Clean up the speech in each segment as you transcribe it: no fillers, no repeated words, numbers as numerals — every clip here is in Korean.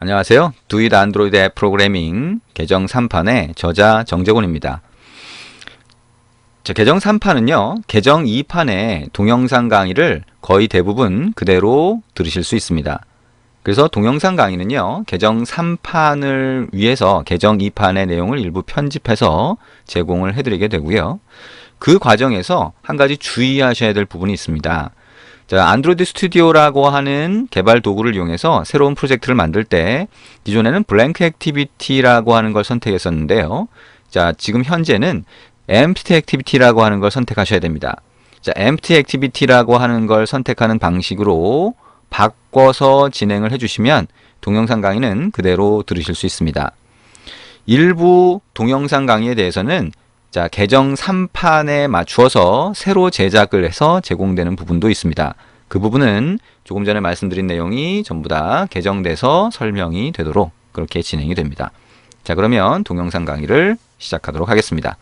안녕하세요. 두잇 안드로이드 앱 프로그래밍 계정 3판의 저자 정재곤입니다. 계정 3판은요, 계정 2판의 동영상 강의를 거의 대부분 그대로 들으실 수 있습니다. 그래서 동영상 강의는요, 계정 3판을 위해서 계정 2판의 내용을 일부 편집해서 제공을 해드리게 되고요. 그 과정에서 한 가지 주의하셔야 될 부분이 있습니다. 자, 안드로이드 스튜디오라고 하는 개발 도구를 이용해서 새로운 프로젝트를 만들 때 기존에는 블랭크 액티비티라고 하는 걸 선택했었는데요. 자, 지금 현재는 empty activity라고 하는 걸 선택하셔야 됩니다. 자, empty activity라고 하는 걸 선택하는 방식으로 바꿔서 진행을 해주시면 동영상 강의는 그대로 들으실 수 있습니다. 일부 동영상 강의에 대해서는 자, 계정 3판에 맞추어서 새로 제작을 해서 제공되는 부분도 있습니다. 그 부분은 조금 전에 말씀드린 내용이 전부 다 개정돼서 설명이 되도록 그렇게 진행이 됩니다. 자, 그러면 동영상 강의를 시작하도록 하겠습니다.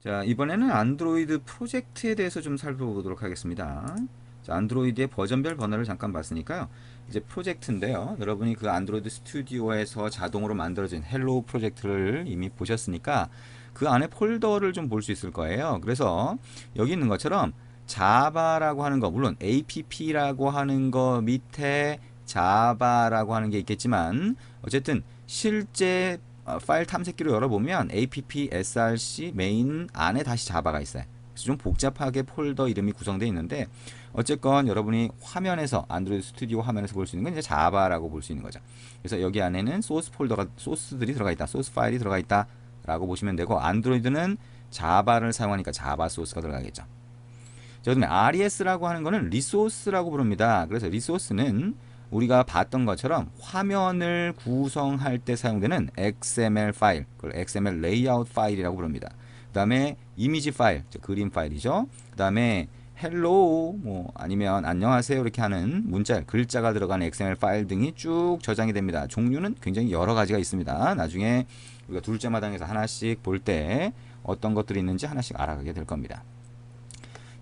자, 이번에는 안드로이드 프로젝트에 대해서 좀 살펴보도록 하겠습니다. 자, 안드로이드의 버전별 번호를 잠깐 봤으니까요. 이제 프로젝트인데요. 여러분이 그 안드로이드 스튜디오에서 자동으로 만들어진 헬로우 프로젝트를 이미 보셨으니까 그 안에 폴더를 좀 볼 수 있을 거예요. 그래서 여기 있는 것처럼 자바라고 하는 거, 물론 app라고 하는 거 밑에 자바라고 하는 게 있겠지만 어쨌든 실제 파일 탐색기로 열어보면 app src 메인 안에 다시 자바가 있어요. 그래서 좀 복잡하게 폴더 이름이 구성되어 있는데 어쨌건 여러분이 화면에서 안드로이드 스튜디오 화면에서 볼 수 있는 건 이제 자바라고 볼 수 있는 거죠. 그래서 여기 안에는 소스 폴더가 소스들이 들어가 있다, 소스 파일이 들어가 있다라고 보시면 되고 안드로이드는 자바를 사용하니까 자바 소스가 들어가겠죠. 자, 그다음에 RES라고 하는 거는 리소스라고 부릅니다. 그래서 리소스는 우리가 봤던 것처럼 화면을 구성할 때 사용되는 XML 파일, 그걸 XML 레이아웃 파일이라고 부릅니다. 그 다음에 이미지 파일, 그림 파일이죠. 그 다음에 헬로우, 뭐 아니면 안녕하세요 이렇게 하는 문자, 글자가 들어간 XML 파일 등이 쭉 저장이 됩니다. 종류는 굉장히 여러 가지가 있습니다. 나중에 우리가 둘째 마당에서 하나씩 볼 때 어떤 것들이 있는지 하나씩 알아가게 될 겁니다.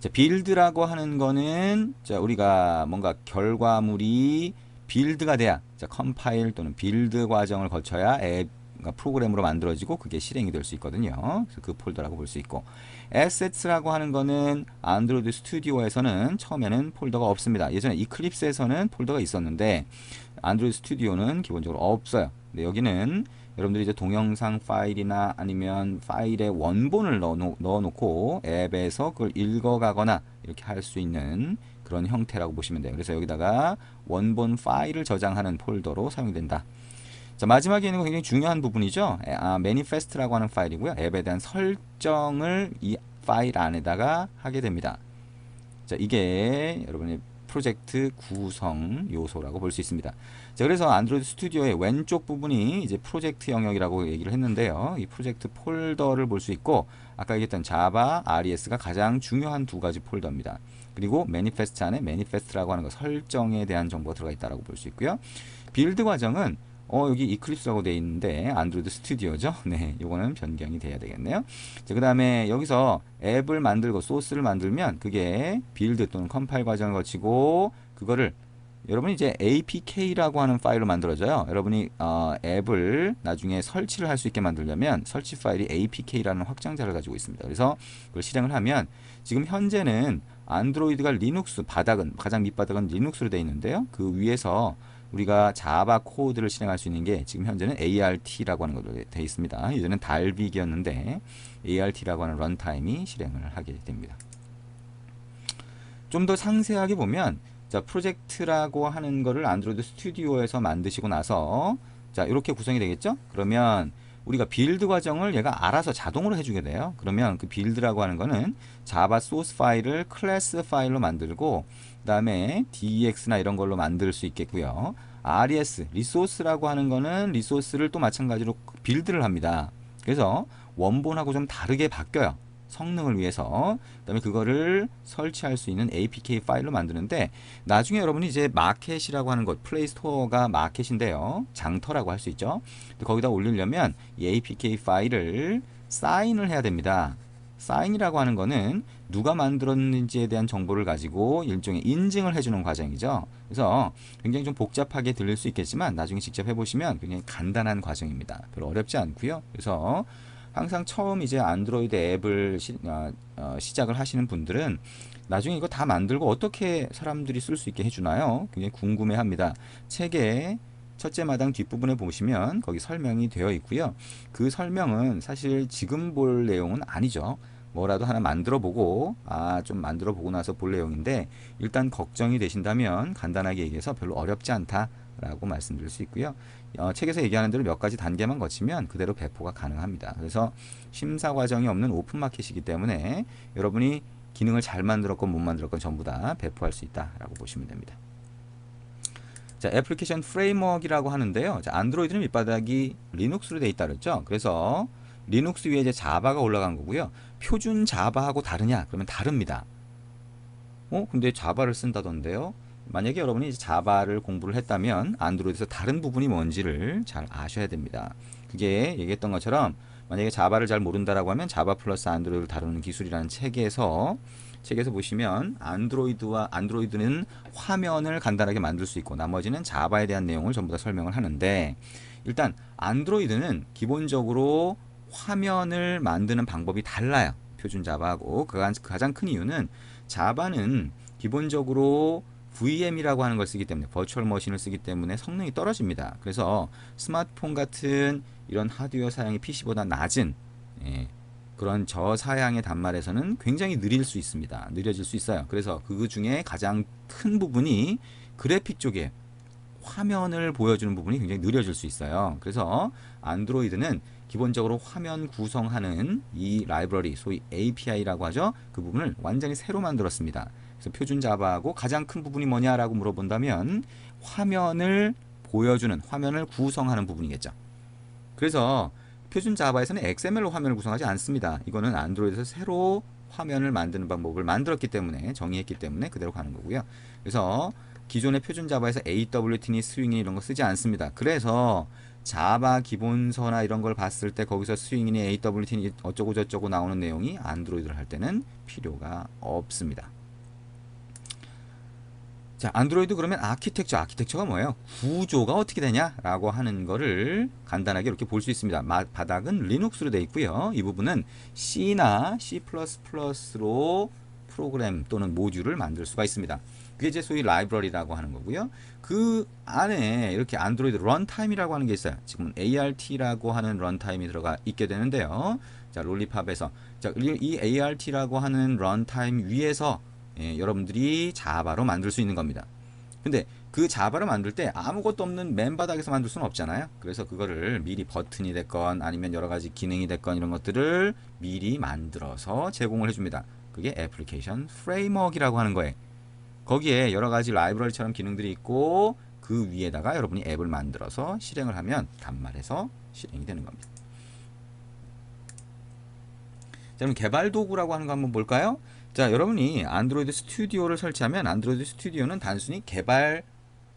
자, 빌드라고 하는 거는 자, 우리가 뭔가 결과물이 빌드가 돼야 자, 컴파일 또는 빌드 과정을 거쳐야 앱 프로그램으로 만들어지고 그게 실행이 될 수 있거든요. 그래서 그 폴더라고 볼 수 있고 assets라고 하는 거는 안드로이드 스튜디오에서는 처음에는 폴더가 없습니다. 예전에 이클립스에서는 폴더가 있었는데 안드로이드 스튜디오는 기본적으로 없어요. 근데 여기는 여러분들이 이제 동영상 파일이나 아니면 파일에 원본을 넣어놓고 앱에서 그걸 읽어가거나 이렇게 할 수 있는 그런 형태라고 보시면 돼요. 그래서 여기다가 원본 파일을 저장하는 폴더로 사용된다. 자, 마지막에 있는 거 굉장히 중요한 부분이죠. manifest라고 하는 파일이고요. 앱에 대한 설정을 이 파일 안에다가 하게 됩니다. 자, 이게 여러분의 프로젝트 구성 요소라고 볼 수 있습니다. 자, 그래서 안드로이드 스튜디오의 왼쪽 부분이 이제 프로젝트 영역이라고 얘기를 했는데요. 이 프로젝트 폴더를 볼 수 있고 아까 얘기했던 자바, RES가 가장 중요한 두 가지 폴더입니다. 그리고 매니페스트 안에 매니페스트라고 하는 거 설정에 대한 정보가 들어가 있다고 볼 수 있고요. 빌드 과정은 여기 이클립스라고 되어 있는데 안드로이드 스튜디오죠. 네, 요거는 변경이 돼야 되겠네요. 자, 그 다음에 여기서 앱을 만들고 소스를 만들면 그게 빌드 또는 컴파일 과정을 거치고 그거를 여러분이 이제 apk라고 하는 파일로 만들어져요. 여러분이 앱을 나중에 설치를 할 수 있게 만들려면 설치 파일이 apk라는 확장자를 가지고 있습니다. 그래서 그걸 실행을 하면 지금 현재는 안드로이드가 리눅스 바닥은 가장 밑바닥은 리눅스로 되어 있는데요. 그 위에서 우리가 자바 코드를 실행할 수 있는 게 지금 현재는 ART라고 하는 것으로 되어 있습니다. 예전엔 달빅이었는데 ART라고 하는 런타임이 실행을 하게 됩니다. 좀 더 상세하게 보면 자, 프로젝트라고 하는 거를 안드로이드 스튜디오에서 만드시고 나서 자, 이렇게 구성이 되겠죠? 그러면 우리가 빌드 과정을 얘가 알아서 자동으로 해주게 돼요. 그러면 그 빌드라고 하는 거는 자바 소스 파일을 클래스 파일로 만들고 그 다음에 DEX나 이런 걸로 만들 수 있겠고요. RES, 리소스라고 하는 거는 리소스를 또 마찬가지로 빌드를 합니다. 그래서 원본하고 좀 다르게 바뀌어요. 성능을 위해서. 그 다음에 그거를 설치할 수 있는 APK 파일로 만드는데 나중에 여러분이 이제 마켓이라고 하는 것, 플레이스토어가 마켓인데요. 장터라고 할 수 있죠. 거기다 올리려면 이 APK 파일을 사인을 해야 됩니다. 사인이라고 하는 거는 누가 만들었는지에 대한 정보를 가지고 일종의 인증을 해주는 과정이죠. 그래서 굉장히 좀 복잡하게 들릴 수 있겠지만 나중에 직접 해보시면 굉장히 간단한 과정입니다. 별로 어렵지 않고요. 그래서 항상 처음 이제 안드로이드 앱을 시작을 하시는 분들은 나중에 이거 다 만들고 어떻게 사람들이 쓸 수 있게 해주나요? 굉장히 궁금해합니다. 책에 첫째 마당 뒷부분에 보시면 거기 설명이 되어 있고요. 그 설명은 사실 지금 볼 내용은 아니죠. 뭐라도 하나 만들어 보고 좀 만들어 보고 나서 볼 내용인데 일단 걱정이 되신다면 간단하게 얘기해서 별로 어렵지 않다라고 말씀드릴 수 있고요. 책에서 얘기하는 대로 몇 가지 단계만 거치면 그대로 배포가 가능합니다. 그래서 심사 과정이 없는 오픈 마켓이기 때문에 여러분이 기능을 잘 만들었건 못 만들었건 전부 다 배포할 수 있다라고 보시면 됩니다. 자, 애플리케이션 프레임워크이라고 하는데요. 자, 안드로이드는 밑바닥이 리눅스로 되어 있다 그랬죠. 그래서 리눅스 위에 이제 자바가 올라간 거고요. 표준 자바하고 다르냐? 그러면 다릅니다. 근데 자바를 쓴다던데요. 만약에 여러분이 이제 자바를 공부를 했다면 안드로이드에서 다른 부분이 뭔지를 잘 아셔야 됩니다. 그게 얘기했던 것처럼 만약에 자바를 잘 모른다라고 하면 자바 플러스 안드로이드를 다루는 기술이라는 책에서 보시면 안드로이드는 화면을 간단하게 만들 수 있고 나머지는 자바에 대한 내용을 전부 다 설명을 하는데 일단 안드로이드는 기본적으로 화면을 만드는 방법이 달라요. 표준 자바하고 가장 큰 이유는 자바는 기본적으로 VM이라고 하는 걸 쓰기 때문에 버추얼 머신을 쓰기 때문에 성능이 떨어집니다. 그래서 스마트폰 같은 이런 하드웨어 사양이 PC보다 낮은 그런 저사양의 단말에서는 굉장히 느릴 수 있습니다. 느려질 수 있어요. 그래서 그 중에 가장 큰 부분이 그래픽 쪽에 화면을 보여주는 부분이 굉장히 느려질 수 있어요. 그래서 안드로이드는 기본적으로 화면 구성하는 이 라이브러리, 소위 API라고 하죠. 그 부분을 완전히 새로 만들었습니다. 그래서 표준 자바하고 가장 큰 부분이 뭐냐라고 물어본다면 화면을 보여주는, 화면을 구성하는 부분이겠죠. 그래서 표준 자바에서는 XML로 화면을 구성하지 않습니다. 이거는 안드로이드에서 새로 화면을 만드는 방법을 만들었기 때문에 정의했기 때문에 그대로 가는 거고요. 그래서 기존의 표준 자바에서 AWT니 스윙이 이런 거 쓰지 않습니다. 그래서 자바 기본서나 이런 걸 봤을 때 거기서 스윙이니 AWT니 어쩌고 저쩌고 나오는 내용이 안드로이드를 할 때는 필요가 없습니다. 자, 안드로이드 그러면 아키텍처가 뭐예요? 구조가 어떻게 되냐라고 하는 거를 간단하게 이렇게 볼 수 있습니다. 바닥은 리눅스로 되어 있고요. 이 부분은 C나 C++로 프로그램 또는 모듈을 만들 수가 있습니다. 그게 이제 소위 라이브러리라고 하는 거고요. 그 안에 이렇게 안드로이드 런타임이라고 하는 게 있어요. 지금 ART라고 하는 런타임이 들어가 있게 되는데요. 자, 롤리팝에서 이 ART라고 하는 런타임 위에서 여러분들이 자바로 만들 수 있는 겁니다. 근데 그 자바를 만들 때 아무것도 없는 맨바닥에서 만들 수는 없잖아요. 그래서 그거를 미리 버튼이 됐건 아니면 여러 가지 기능이 됐건 이런 것들을 미리 만들어서 제공을 해줍니다. 그게 애플리케이션 프레임워크이라고 하는 거예요. 거기에 여러 가지 라이브러리처럼 기능들이 있고 그 위에다가 여러분이 앱을 만들어서 실행을 하면 단말에서 실행이 되는 겁니다. 자, 그럼 개발 도구라고 하는 거 한번 볼까요? 자, 여러분이 안드로이드 스튜디오를 설치하면 안드로이드 스튜디오는 단순히 개발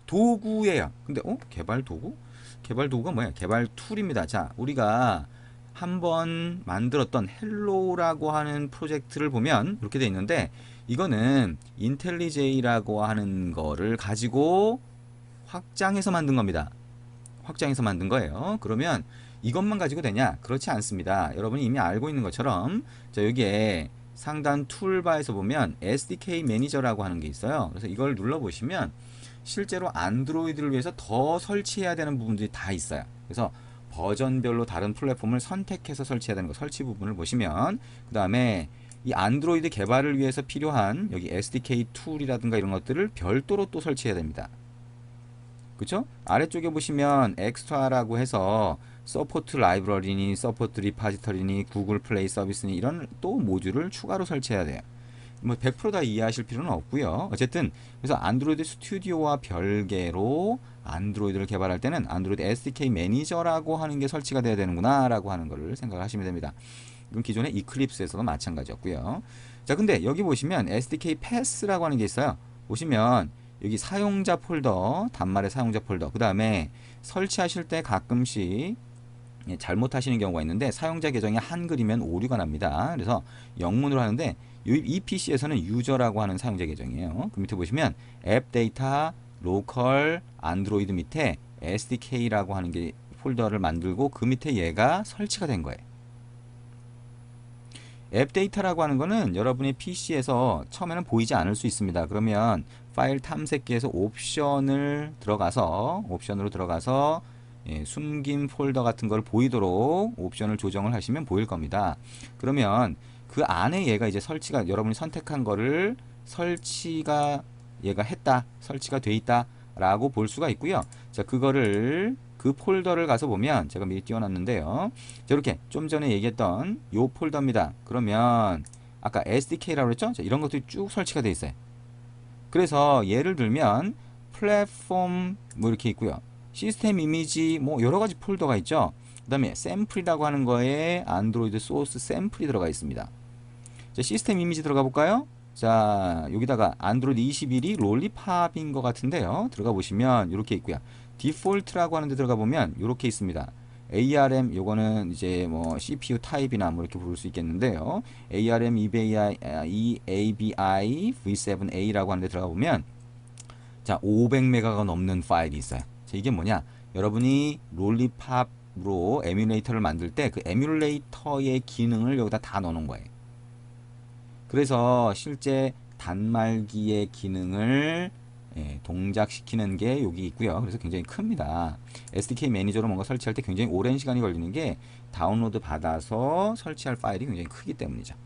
도구예요. 근데 개발 도구? 개발 도구가 뭐야? 개발 툴입니다. 자, 우리가 한번 만들었던 헬로라고 하는 프로젝트를 보면 이렇게 돼 있는데 이거는 인텔리제이라고 하는 거를 가지고 확장해서 만든 겁니다. 확장해서 만든 거예요. 그러면 이것만 가지고 되냐? 그렇지 않습니다. 여러분이 이미 알고 있는 것처럼 자, 여기에 상단 툴바에서 보면 SDK 매니저라고 하는 게 있어요. 그래서 이걸 눌러보시면 실제로 안드로이드를 위해서 더 설치해야 되는 부분들이 다 있어요. 그래서 버전별로 다른 플랫폼을 선택해서 설치해야 되는 거 설치 부분을 보시면 그 다음에 이 안드로이드 개발을 위해서 필요한 여기 SDK 툴이라든가 이런 것들을 별도로 또 설치해야 됩니다. 그쵸? 아래쪽에 보시면 엑스트라라고 해서 서포트 라이브러리니 서포트 리파지터리니 구글 플레이 서비스니 이런 또 모듈을 추가로 설치해야 돼요. 뭐 100% 다 이해하실 필요는 없고요. 어쨌든 그래서 안드로이드 스튜디오와 별개로 안드로이드를 개발할 때는 안드로이드 SDK 매니저라고 하는 게 설치가 돼야 되는구나 라고 하는 거를 생각하시면 됩니다. 이건 기존의 이클립스에서도 마찬가지였고요. 자, 근데 여기 보시면 SDK 패스라고 하는 게 있어요. 보시면 여기 사용자 폴더, 단말의 사용자 폴더, 그 다음에 설치하실 때 가끔씩 잘못하시는 경우가 있는데 사용자 계정이 한글이면 오류가 납니다. 그래서 영문으로 하는데 이 PC에서는 유저라고 하는 사용자 계정이에요. 그 밑에 보시면 앱 데이터 로컬 안드로이드 밑에 SDK라고 하는 게 폴더를 만들고 그 밑에 얘가 설치가 된 거예요. 앱 데이터라고 하는 거는 여러분의 PC에서 처음에는 보이지 않을 수 있습니다. 그러면 파일 탐색기에서 옵션으로 들어가서 숨긴 폴더 같은 걸 보이도록 옵션을 조정을 하시면 보일 겁니다. 그러면 그 안에 얘가 이제 설치가 여러분이 선택한 거를 설치가 돼 있다 라고 볼 수가 있고요. 자, 그거를 그 폴더를 가서 보면 제가 미리 띄워놨는데요. 자, 이렇게 좀 전에 얘기했던 요 폴더입니다. 그러면 아까 SDK라고 했죠? 자, 이런 것들이 쭉 설치가 돼 있어요. 그래서 예를 들면 플랫폼 뭐 이렇게 있고요. 시스템 이미지 뭐 여러 가지 폴더가 있죠. 그 다음에 샘플이라고 하는 거에 안드로이드 소스 샘플이 들어가 있습니다. 자, 시스템 이미지 들어가 볼까요? 자, 여기다가 안드로이드 21이 롤리팝인 것 같은데요. 들어가 보시면 이렇게 있고요. 디폴트라고 하는 데 들어가 보면 이렇게 있습니다. ARM 요거는 이제 뭐 CPU 타입이나 뭐 이렇게 부를 수 있겠는데요. ARM EABI V7A라고 하는 데 들어가 보면 자, 500메가가 넘는 파일이 있어요. 자, 이게 뭐냐? 여러분이 롤리팝으로 에뮬레이터를 만들 때 그 에뮬레이터의 기능을 여기다 다 넣어 놓은 거예요. 그래서 실제 단말기의 기능을 동작시키는 게 여기 있고요. 그래서 굉장히 큽니다. SDK 매니저로 뭔가 설치할 때 굉장히 오랜 시간이 걸리는 게 다운로드 받아서 설치할 파일이 굉장히 크기 때문이죠.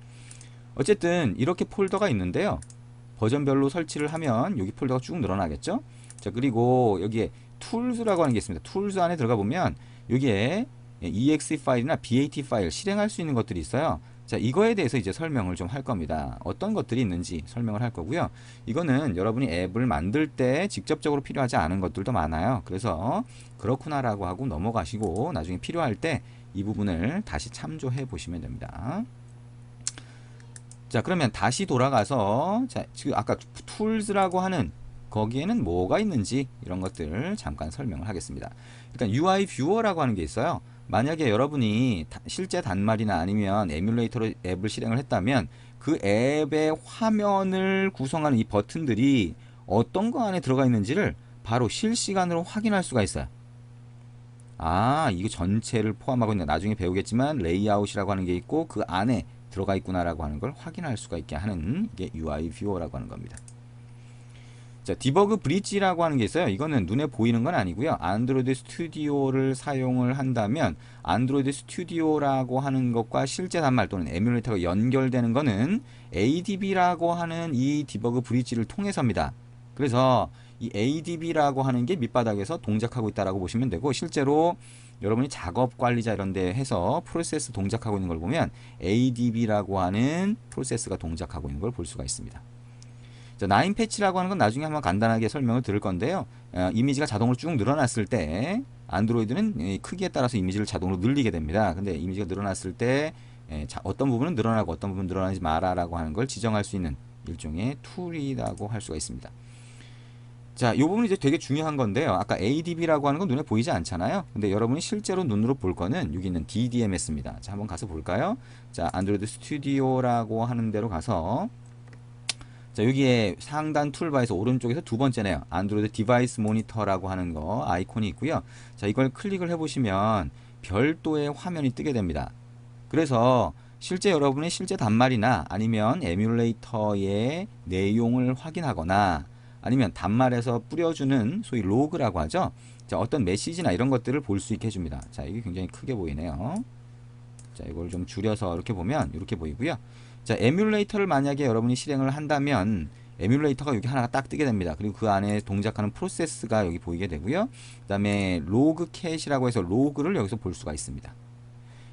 어쨌든 이렇게 폴더가 있는데요. 버전별로 설치를 하면 여기 폴더가 쭉 늘어나겠죠. 자, 그리고 여기에 툴스라고 하는 게 있습니다. 툴스 안에 들어가 보면 여기에 exe 파일이나 bat 파일 실행할 수 있는 것들이 있어요. 자, 이거에 대해서 이제 설명을 좀 할 겁니다. 어떤 것들이 있는지 설명을 할 거고요. 이거는 여러분이 앱을 만들 때 직접적으로 필요하지 않은 것들도 많아요. 그래서 그렇구나라고 하고 넘어가시고 나중에 필요할 때 이 부분을 다시 참조해 보시면 됩니다. 자, 그러면 다시 돌아가서 자, 지금 아까 툴스라고 하는 거기에는 뭐가 있는지 이런 것들 잠깐 설명을 하겠습니다. 일단 UI 뷰어라고 하는 게 있어요. 만약에 여러분이 실제 단말이나 아니면 에뮬레이터로 앱을 실행을 했다면 그 앱의 화면을 구성하는 이 버튼들이 어떤 거 안에 들어가 있는지를 바로 실시간으로 확인할 수가 있어요. 아, 이거 전체를 포함하고 있는, 나중에 배우겠지만 레이아웃이라고 하는 게 있고 그 안에 들어가 있구나라고 하는 걸 확인할 수가 있게 하는 게 UI 뷰어라고 하는 겁니다. 자, 디버그 브릿지라고 하는 게 있어요. 이거는 눈에 보이는 건 아니고요. 안드로이드 스튜디오를 사용을 한다면 안드로이드 스튜디오라고 하는 것과 실제 단말 또는 에뮬레이터가 연결되는 거는 ADB라고 하는 이 디버그 브릿지를 통해서입니다. 그래서 이 ADB라고 하는 게 밑바닥에서 동작하고 있다라고 보시면 되고, 실제로 여러분이 작업 관리자 이런 데 해서 프로세스 동작하고 있는 걸 보면 ADB라고 하는 프로세스가 동작하고 있는 걸 볼 수가 있습니다. 자, 9 패치라고 하는 건 나중에 한번 간단하게 설명을 드릴 건데요. 이미지가 자동으로 쭉 늘어났을 때 안드로이드는 크기에 따라서 이미지를 자동으로 늘리게 됩니다. 근데 이미지가 늘어났을 때 어떤 부분은 늘어나고 어떤 부분은 늘어나지 마라라고 하는 걸 지정할 수 있는 일종의 툴이라고 할 수가 있습니다. 자, 이 부분이 이제 되게 중요한 건데요. 아까 ADB라고 하는 건 눈에 보이지 않잖아요. 근데 여러분이 실제로 눈으로 볼 거는 여기 있는 DDMS입니다. 자, 한번 가서 볼까요? 자, 안드로이드 스튜디오라고 하는 데로 가서 자, 여기에 상단 툴바에서 오른쪽에서 두 번째네요. 안드로이드 디바이스 모니터라고 하는 거 아이콘이 있고요. 자, 이걸 클릭을 해보시면 별도의 화면이 뜨게 됩니다. 그래서 실제 여러분의 실제 단말이나 아니면 에뮬레이터의 내용을 확인하거나 아니면 단말에서 뿌려주는 소위 로그라고 하죠. 자, 어떤 메시지나 이런 것들을 볼 수 있게 해줍니다. 자, 이게 굉장히 크게 보이네요. 자, 이걸 좀 줄여서 이렇게 보면 이렇게 보이고요. 자, 에뮬레이터를 만약에 여러분이 실행을 한다면 에뮬레이터가 여기 하나가 딱 뜨게 됩니다. 그리고 그 안에 동작하는 프로세스가 여기 보이게 되고요. 그 다음에 로그 캣이라고 해서 로그를 여기서 볼 수가 있습니다.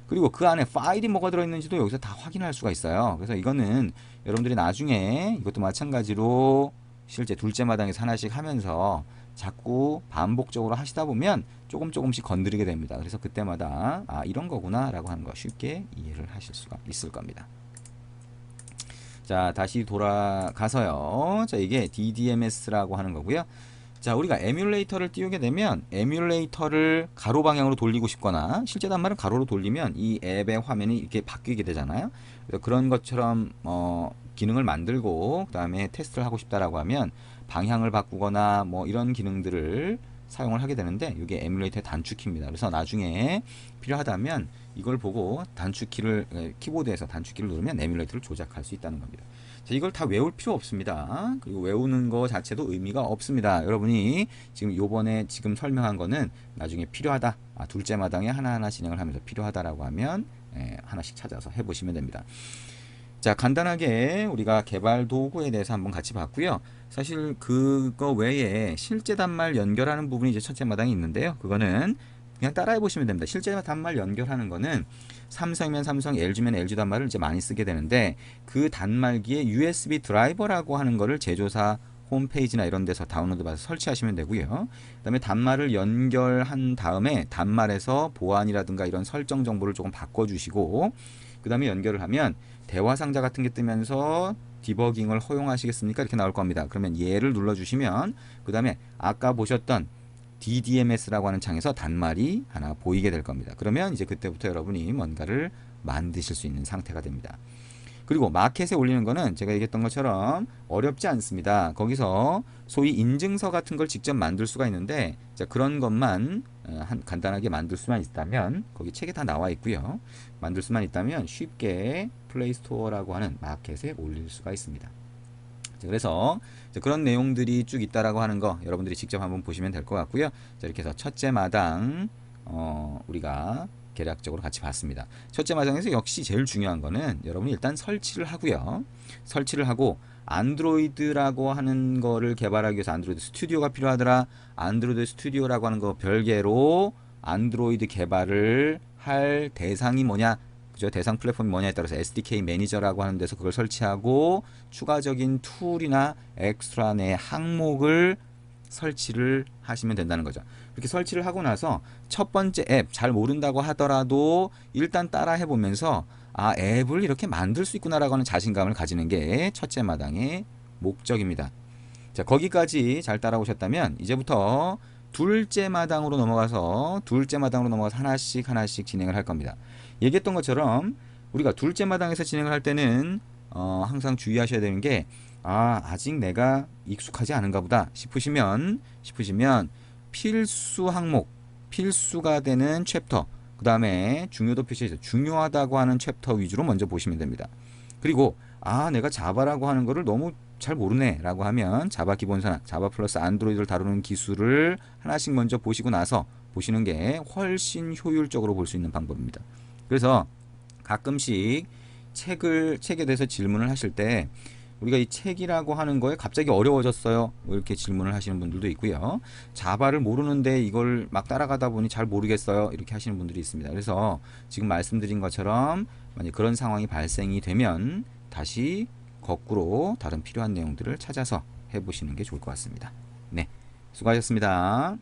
그리고 그 안에 파일이 뭐가 들어있는지도 여기서 다 확인할 수가 있어요. 그래서 이거는 여러분들이 나중에 이것도 마찬가지로 실제 둘째 마당에서 하나씩 하면서 자꾸 반복적으로 하시다 보면 조금씩 건드리게 됩니다. 그래서 그때마다 아, 이런 거구나 라고 하는 거 쉽게 이해를 하실 수가 있을 겁니다. 자, 다시 돌아가서요. 자, 이게 DDMS라고 하는 거고요. 자, 우리가 에뮬레이터를 띄우게 되면 에뮬레이터를 가로 방향으로 돌리고 싶거나 실제 단말을 가로로 돌리면 이 앱의 화면이 이렇게 바뀌게 되잖아요. 그래서 그런 것처럼 기능을 만들고 그 다음에 테스트를 하고 싶다라고 하면 방향을 바꾸거나 뭐 이런 기능들을 사용을 하게 되는데 이게 에뮬레이터의 단축키입니다. 그래서 나중에 필요하다면 이걸 보고 단축키를 키보드에서 단축키를 누르면 에뮬레이터를 조작할 수 있다는 겁니다. 자, 이걸 다 외울 필요 없습니다. 그리고 외우는 거 자체도 의미가 없습니다. 여러분이 지금 요번에 지금 설명한 거는 나중에 필요하다. 둘째 마당에 하나하나 진행을 하면서 필요하다라고 하면 하나씩 찾아서 해보시면 됩니다. 자, 간단하게 우리가 개발 도구에 대해서 한번 같이 봤고요. 사실 그거 외에 실제 단말 연결하는 부분이 이제 첫째 마당에 있는데요. 그거는 그냥 따라해 보시면 됩니다. 실제 단말 연결하는 거는 삼성이면 삼성, LG면 LG 단말을 이제 많이 쓰게 되는데 그 단말기에 USB 드라이버라고 하는 거를 제조사 홈페이지나 이런 데서 다운로드 받아서 설치하시면 되고요. 그 다음에 단말을 연결한 다음에 단말에서 보안이라든가 이런 설정 정보를 조금 바꿔주시고 그 다음에 연결을 하면 대화 상자 같은 게 뜨면서 디버깅을 허용하시겠습니까? 이렇게 나올 겁니다. 그러면 얘를 눌러주시면 그 다음에 아까 보셨던 DDMS라고 하는 창에서 단말이 하나 보이게 될 겁니다. 그러면 이제 그때부터 여러분이 뭔가를 만드실 수 있는 상태가 됩니다. 그리고 마켓에 올리는 거는 제가 얘기했던 것처럼 어렵지 않습니다. 거기서 소위 인증서 같은 걸 직접 만들 수가 있는데 그런 것만 간단하게 만들 수만 있다면 거기 책에 다 나와 있고요. 만들 수만 있다면 쉽게 플레이스토어라고 하는 마켓에 올릴 수가 있습니다. 그래서 그런 내용들이 쭉 있다라고 하는 거 여러분들이 직접 한번 보시면 될 것 같고요. 자, 이렇게 해서 첫째 마당 우리가 대략적으로 같이 봤습니다. 첫째 마당에서 역시 제일 중요한 거는 여러분이 일단 설치를 하고요. 설치를 하고 안드로이드라고 하는 거를 개발하기 위해서 안드로이드 스튜디오가 필요하더라. 안드로이드 스튜디오라고 하는 거 별개로 안드로이드 개발을 할 대상이 뭐냐? 그죠? 대상 플랫폼이 뭐냐에 따라서 SDK 매니저라고 하는 데서 그걸 설치하고 추가적인 툴이나 엑스트라 내 항목을 설치를 하시면 된다는 거죠. 이렇게 설치를 하고 나서 첫 번째 앱 잘 모른다고 하더라도 일단 따라 해보면서 앱을 이렇게 만들 수 있구나라고 하는 자신감을 가지는 게 첫째 마당의 목적입니다. 자, 거기까지 잘 따라오셨다면 이제부터 둘째 마당으로 넘어가서 하나씩 진행을 할 겁니다. 얘기했던 것처럼 우리가 둘째 마당에서 진행을 할 때는 항상 주의하셔야 되는 게 아직 내가 익숙하지 않은가 보다 싶으시면 필수 항목, 필수가 되는 챕터, 그 다음에 중요도 표시해서 중요하다고 하는 챕터 위주로 먼저 보시면 됩니다. 그리고 내가 자바라고 하는 거를 너무 잘 모르네 라고 하면 자바 기본서나 자바 플러스 안드로이드를 다루는 기술을 하나씩 먼저 보시고 나서 보시는 게 훨씬 효율적으로 볼 수 있는 방법입니다. 그래서 가끔씩 책에 대해서 질문을 하실 때 우리가 이 책이라고 하는 거에 갑자기 어려워졌어요 이렇게 질문을 하시는 분들도 있고요. 자바를 모르는데 이걸 막 따라가다 보니 잘 모르겠어요 이렇게 하시는 분들이 있습니다. 그래서 지금 말씀드린 것처럼 만약 그런 상황이 발생이 되면 다시 거꾸로 다른 필요한 내용들을 찾아서 해보시는 게 좋을 것 같습니다. 네, 수고하셨습니다.